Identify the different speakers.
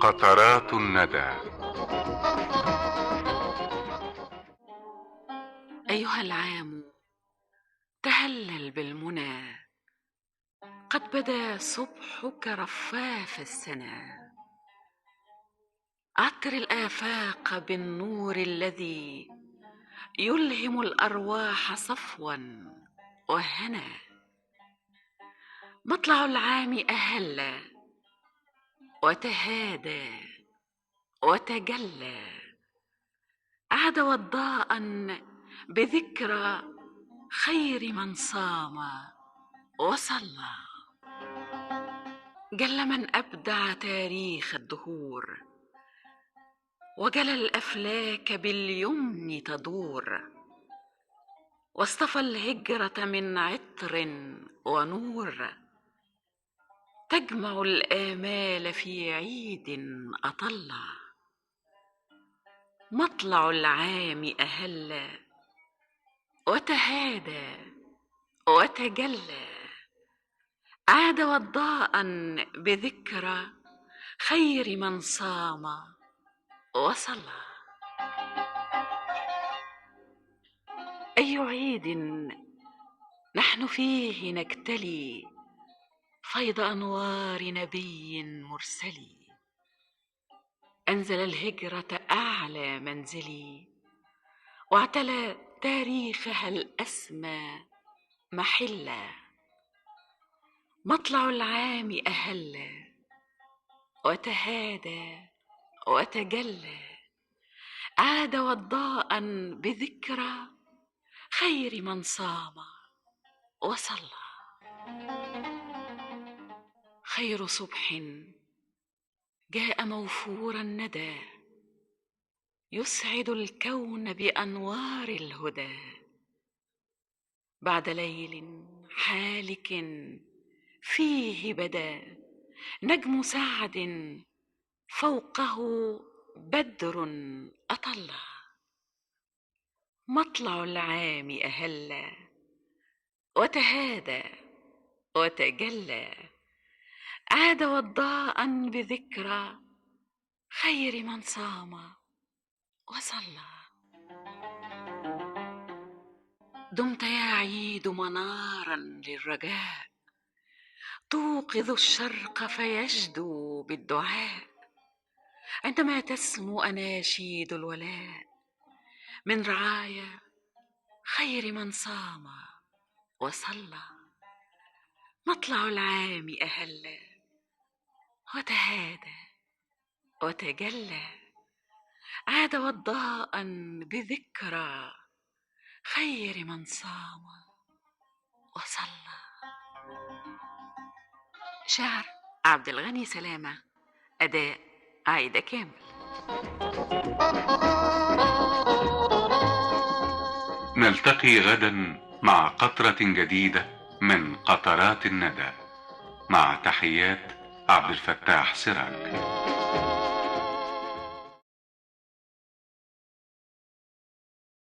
Speaker 1: قطرات الندى.
Speaker 2: أيها العام تهلل بالمنى، قد بدا صبحك رفاف السنا. عطر الآفاق بالنور الذي يلهم الأرواح صفوا وهنا. مطلع العام أهل وتهادى وتجلى، عاد وضاء بذكرى خير من صام وصلى. جل من أبدع تاريخ الدهور، وجل الأفلاك باليمن تدور، واصطفى الهجرة من عطر ونور، تجمع الآمال في عيد أطلع. مطلع العام أهل وتهادى وتجلى، عاد وضاء بذكرى خير من صام وصلى. أي عيد نحن فيه نجتلي فيض أنوار نبي مرسل، أنزل الهجرة أعلى منزلي، واعتلى تاريخها الأسمى محلا. مطلع العام أهل وتهادى وتجلى، عاد وضاء بذكرى خير من صام وصلى. خير صبح جاء موفور الندى، يسعد الكون بأنوار الهدى. بعد ليل حالك فيه بدا نجم سعد، فوقه بدر أطلع. مطلع العام أهل وتهادى وتجلى، عاد وضاء بذكرى خير من صام وصلى. دمت يا عيد منارا للرجاء، توقظ الشرق فيجدو بالدعاء، عندما تسمو أناشيد الولاء من رعايا خير من صام وصلى. مطلع العام أهل وتهادى وتجلى، عاد وضاء بذكرى خير من صام وصلى. شعر عبد الغني سلامة، أداء عايدة كامل.
Speaker 1: نلتقي غدا مع قطرة جديدة من قطرات الندى، مع تحيات عبد الفتاح سراج.